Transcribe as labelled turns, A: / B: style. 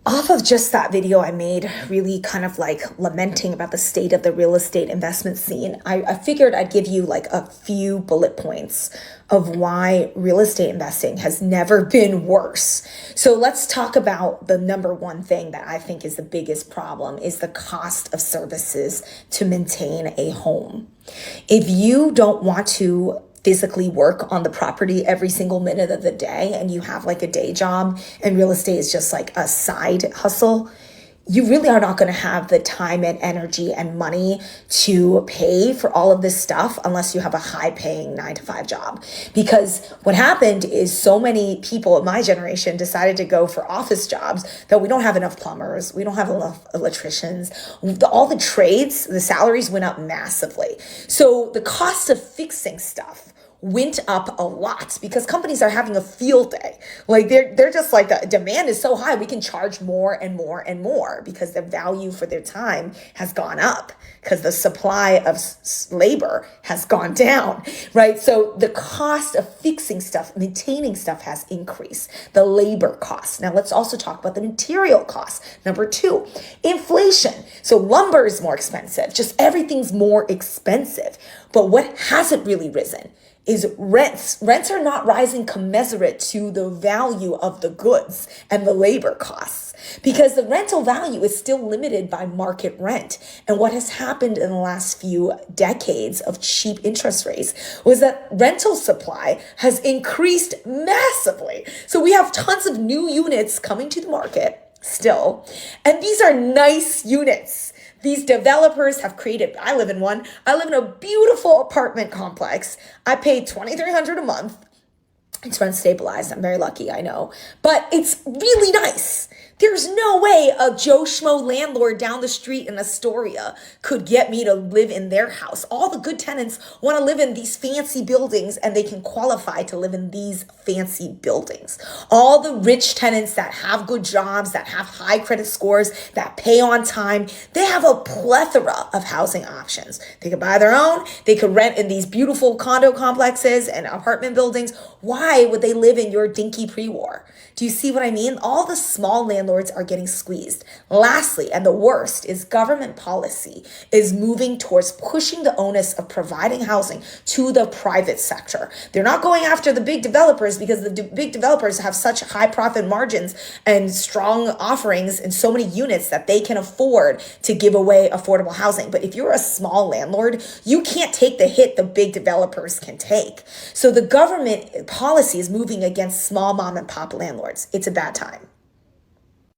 A: Off of just that video I made, really kind of like lamenting about the state of the real estate investment scene, I figured I'd give you like a few bullet points of why real estate investing has never been worse. So let's talk about the number one thing that I think is the biggest problem is the cost of services to maintain a home. If you don't want to physically work on the property every single minute of the day and you have like a day job and real estate is just like a side hustle, you really are not going to have the time and energy and money to pay for all of this stuff unless you have a high paying 9 to 5 job. Because what happened is so many people in my generation decided to go for office jobs that we don't have enough plumbers, we don't have enough electricians, all the trades, the salaries went up massively. So the cost of fixing stuff went up a lot because companies are having a field day. Like they're just like, the demand is so high, we can charge more and more and more because the value for their time has gone up because the supply of labor has gone down, right? So the cost of fixing stuff, maintaining stuff has increased, the labor costs. Now let's also talk about the material costs. Number two, inflation. So lumber is more expensive, just everything's more expensive. But what hasn't really risen is rents. Rents are not rising commensurate to the value of the goods and the labor costs because the rental value is still limited by market rent. And what has happened in the last few decades of cheap interest rates was that rental supply has increased massively. So we have tons of new units coming to the market still, and these are nice units. These developers have created, I live in one, I live in a beautiful apartment complex. I pay $2,300 a month. It's rent stabilized. I'm very lucky, I know. But it's really nice. There's no way a Joe Schmo landlord down the street in Astoria could get me to live in their house. All the good tenants want to live in these fancy buildings and they can qualify to live in these fancy buildings. All the rich tenants that have good jobs, that have high credit scores, that pay on time, they have a plethora of housing options. They could buy their own. They could rent in these beautiful condo complexes and apartment buildings. Why would they live in your dinky pre-war? Do you see what I mean? All the small landlords are getting squeezed. Lastly, and the worst, is government policy is moving towards pushing the onus of providing housing to the private sector. They're not going after the big developers because the big developers have such high profit margins and strong offerings in so many units that they can afford to give away affordable housing. But if you're a small landlord, you can't take the hit the big developers can take. So the government policy is moving against small mom and pop landlords. It's a bad time.